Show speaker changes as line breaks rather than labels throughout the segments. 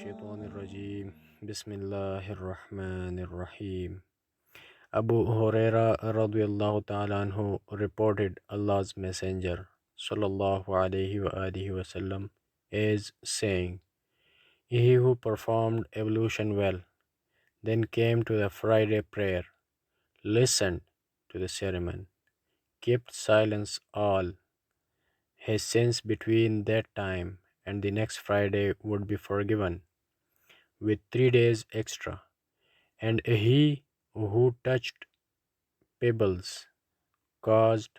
الشيطان الرجيم بسم الله الرحمن الرحيم. Abu Huraira radiyallahu ta'ala anhu reported Allah's Messenger sallallahu alayhi wa alihi wasallam as saying, "He who performed ablution well, then came to the Friday prayer, listened to the sermon, kept silence all, his sins between that time and the next Friday would be forgiven with 3 days extra. And he who touched pebbles caused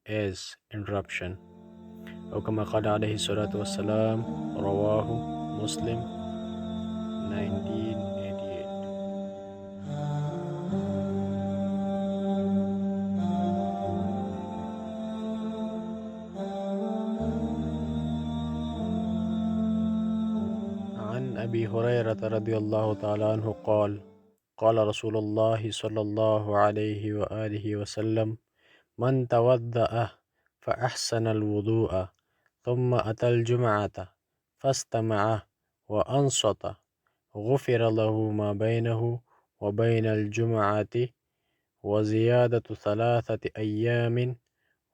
as interruption." أو كما قال عليه الصلاة والسلام. رواه مسلم 1988. عن أبي هريرة رضي الله تعالى عنه قال قال رسول الله صلى الله عليه وآله وسلم: من توضأ فأحسن الوضوء ثم أتى الجمعة فاستمع وأنصت غفر له ما بينه وبين الجمعة وزيادة 3 أيام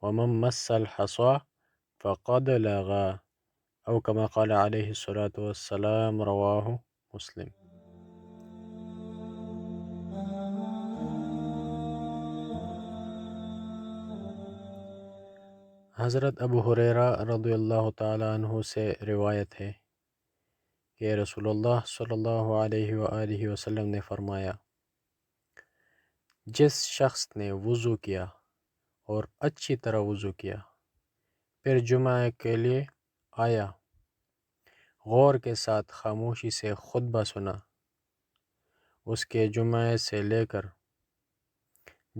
ومن مس الحصى فقد لغى، أو كما قال عليه الصلاة والسلام. رواه مسلم. حضرت ابو ہریرہ رضی اللہ تعالیٰ عنہ سے روایت ہے کہ رسول اللہ صلی اللہ علیہ وآلہ وسلم نے فرمایا: جس شخص نے وضو کیا اور اچھی طرح وضو کیا، پھر جمعہ کے لیے آیا، غور کے ساتھ خاموشی سے خطبہ سنا، اس کے جمعہ سے لے کر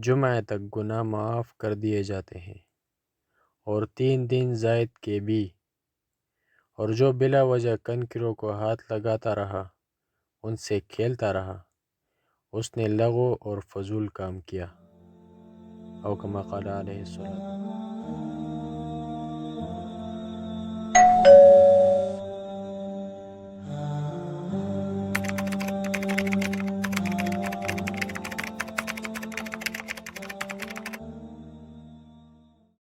جمعہ تک گناہ معاف کر دیے جاتے ہیں، اور 3 دن زائد کے بھی، اور جو بلا وجہ کنکروں کو ہاتھ لگاتا رہا، ان سے کھیلتا رہا، اس نے لغو اور فضول کام کیا، او کما قال علیہ السلام.